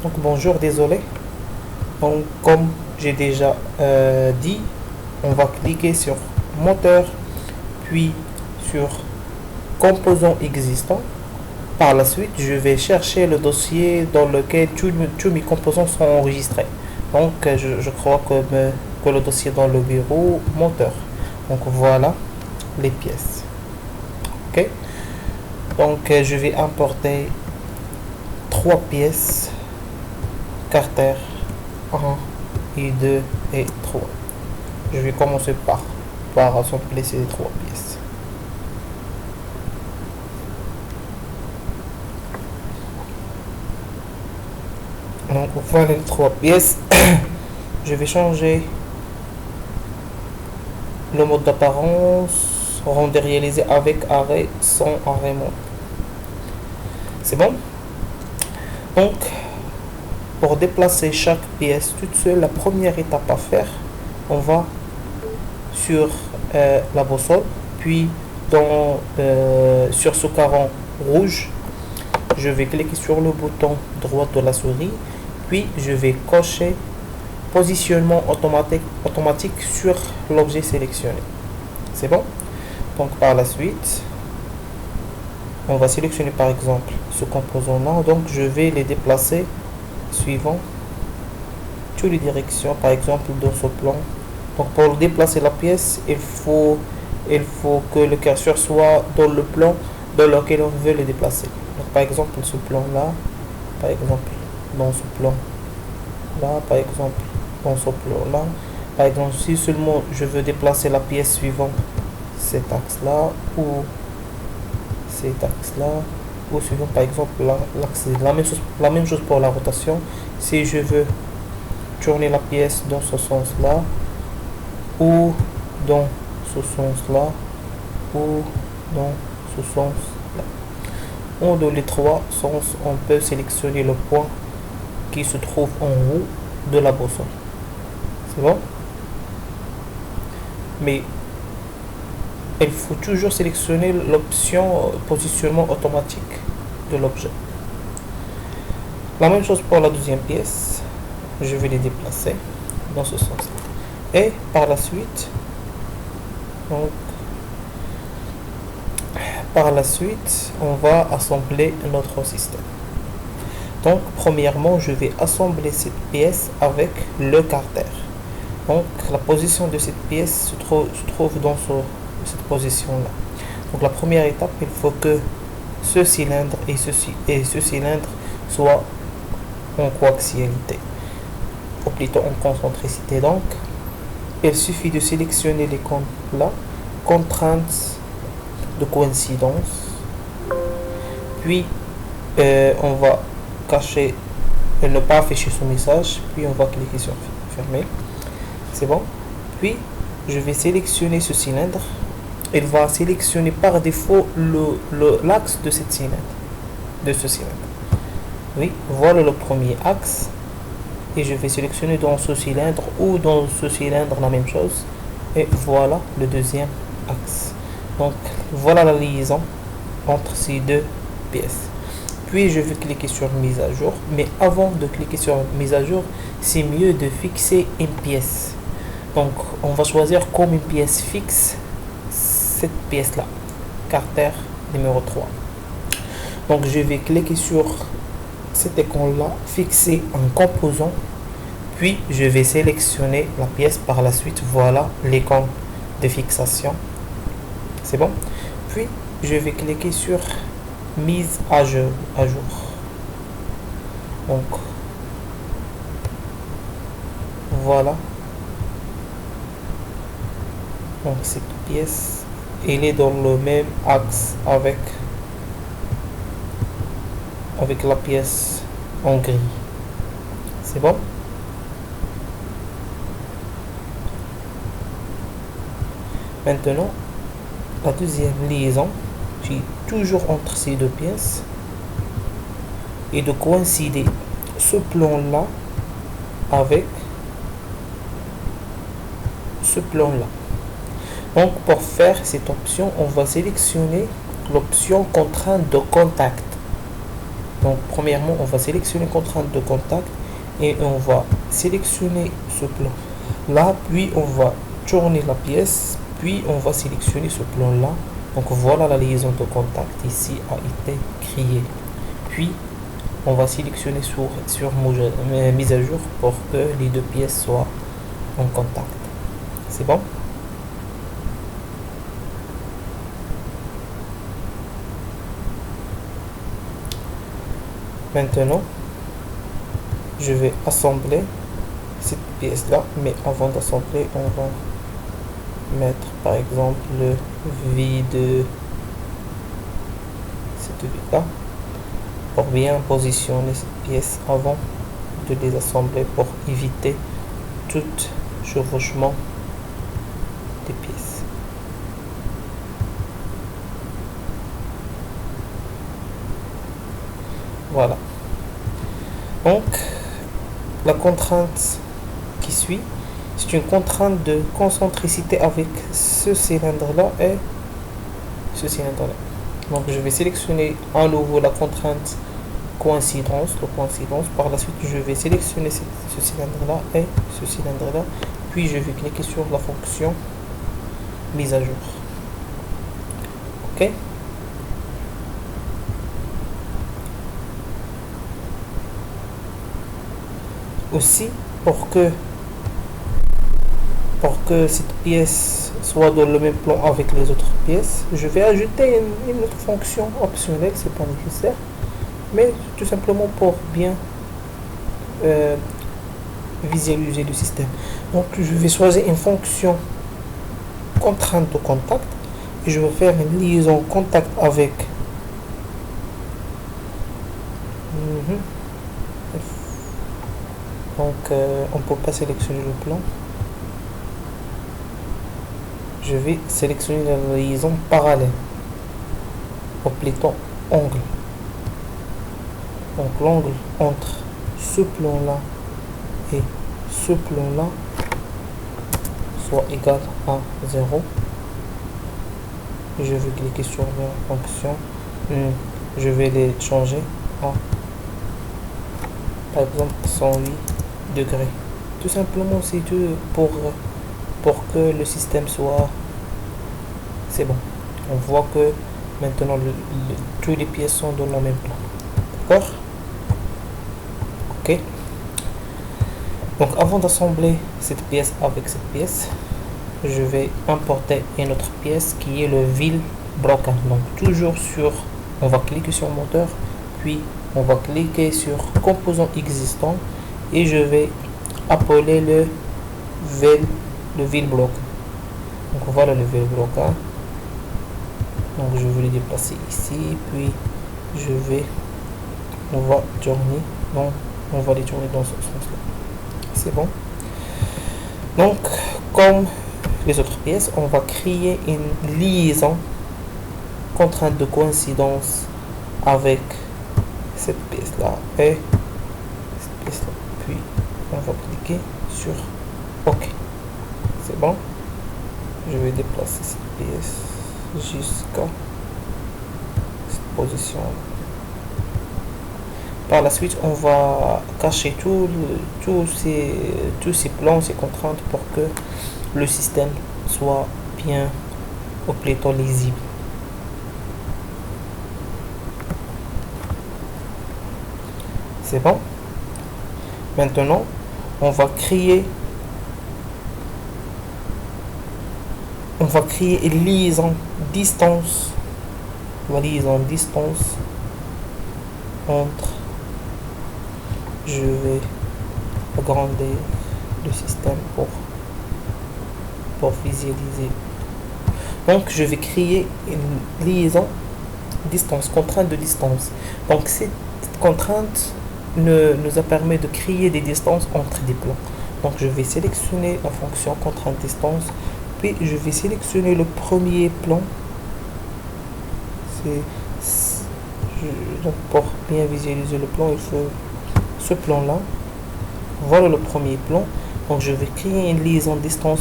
Donc bonjour, désolé. Donc comme j'ai déjà dit, on va cliquer sur moteur, puis sur composants existants. Par la suite, je vais chercher le dossier dans lequel tous mes composants sont enregistrés. Donc je crois que le dossier dans le bureau moteur. Donc voilà les pièces. Ok. Donc je vais importer trois pièces Carter 1 et 2 et 3. Je vais commencer par assembler ces trois pièces. Donc voilà les trois pièces. Je vais changer le mode d'apparence, rendre réalisé avec arrêt sans arrêt mode. C'est bon. Donc pour déplacer chaque pièce toute seule, la première étape à faire, on va sur la boussole, puis sur ce carreau rouge, je vais cliquer sur le bouton droit de la souris, puis je vais cocher positionnement automatique sur l'objet sélectionné. C'est bon. Donc par la suite, on va sélectionner par exemple ce composant là, donc je vais les déplacer suivant toutes les directions, par exemple dans ce plan. Donc pour déplacer la pièce, il faut que le curseur soit dans le plan dans lequel on veut le déplacer. Donc par exemple ce plan là, par exemple dans ce plan là, par exemple dans ce plan là, par exemple si seulement je veux déplacer la pièce suivant cet axe là ou cet axe là, ou suivant par exemple l'axe, la même chose pour la rotation. Si je veux tourner la pièce dans ce sens là ou dans ce sens là ou dans ce sens là, ou dans les trois sens, on peut sélectionner le point qui se trouve en haut de la boussole. C'est bon. Mais il faut toujours sélectionner l'option positionnement automatique de l'objet. La même chose pour la deuxième pièce. Je vais les déplacer dans ce sens. Et par la suite, on va assembler notre système. Donc, premièrement, je vais assembler cette pièce avec le carter. Donc, la position de cette pièce se trouve dans cette position-là. Donc, la première étape, il faut que ce cylindre et ce cylindre soient en coaxialité, ou plutôt en concentricité. Donc, il suffit de sélectionner les comptes là, contraintes de coïncidence, puis on va cacher et ne pas afficher ce message, puis on va cliquer sur fermer. C'est bon. Puis je vais sélectionner ce cylindre. Il va sélectionner par défaut l'axe de ce cylindre. Oui, voilà le premier axe. Et je vais sélectionner dans ce cylindre ou dans ce cylindre la même chose. Et voilà le deuxième axe. Donc voilà la liaison entre ces deux pièces. Puis je vais cliquer sur mise à jour. Mais avant de cliquer sur mise à jour, c'est mieux de fixer une pièce. Donc on va choisir comme une pièce fixe cette pièce là, carter numéro 3. Donc je vais cliquer sur cet écran là, fixer un composant, puis je vais sélectionner la pièce. Par la suite, voilà l'icône de fixation. C'est bon. Puis je vais cliquer sur mise à jour. Donc voilà. Donc cette pièce, elle est dans le même axe avec la pièce en gris. C'est bon. Maintenant, la deuxième liaison, qui est toujours entre ces deux pièces, est de coïncider ce plan là avec ce plan là. Donc pour faire cette option, on va sélectionner l'option contrainte de contact. Donc premièrement, on va sélectionner contrainte de contact et on va sélectionner ce plan là, puis on va tourner la pièce, puis on va sélectionner ce plan là. Donc voilà, la liaison de contact ici a été créée. Puis on va sélectionner sur mise à jour pour que les deux pièces soient en contact. C'est bon? Maintenant, je vais assembler cette pièce là, mais avant d'assembler, on va mettre par exemple le vide, cette vide là, pour bien positionner cette pièce avant de les assembler, pour éviter tout chevauchement des pièces. Voilà. Donc la contrainte qui suit, c'est une contrainte de concentricité avec ce cylindre là et ce cylindre là. Donc je vais sélectionner à nouveau la contrainte coïncidence, par la suite je vais sélectionner ce cylindre là et ce cylindre là, puis je vais cliquer sur la fonction mise à jour. Ok. Aussi, pour que cette pièce soit dans le même plan avec les autres pièces, je vais ajouter une autre fonction optionnelle, c'est pas nécessaire, mais tout simplement pour bien visualiser le système. Donc je vais choisir une fonction contrainte de contact et je vais faire une liaison contact avec donc on peut pas sélectionner le plan. Je vais sélectionner la liaison parallèle, complétant angle. Donc l'angle entre ce plan là et ce plan là soit égal à 0. Je vais cliquer sur la fonction, je vais les changer à par exemple 108 degrés. Tout simplement, c'est tout pour que le système soit, c'est bon. On voit que maintenant toutes les pièces sont dans le même plan. D'accord? Ok. Donc avant d'assembler cette pièce avec cette pièce, je vais importer une autre pièce qui est le wheel broken. Donc toujours on va cliquer sur moteur, puis on va cliquer sur composant existant et je vais appeler le wheel block. Donc voilà le wheel block. Donc je vais le déplacer ici, puis on va les tourner dans ce sens là. C'est bon. Donc comme les autres pièces, on va créer une liaison contrainte de coïncidence avec cette pièce là et cette pièce là, puis on va cliquer sur OK. C'est bon. Je vais déplacer cette pièce jusqu'à cette position. Par la suite, on va cacher tous ces plans, ces contraintes pour que le système soit bien au pléton lisible. C'est bon. Maintenant, on va créer une liaison distance. Entre. Je vais agrandir le système pour visualiser. Donc je vais créer une liaison distance, contrainte de distance. Donc cette contrainte nous a permis de créer des distances entre des plans. Donc je vais sélectionner la fonction contrainte distance, puis je vais sélectionner le premier plan. Donc pour bien visualiser le plan, il faut ce plan là. Voilà le premier plan. Donc je vais créer une liaison distance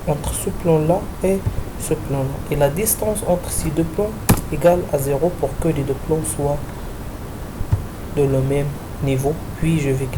entre ce plan là et ce plan là, et la distance entre ces deux plans égale à 0 pour que les deux plans soient le même niveau, puis je vais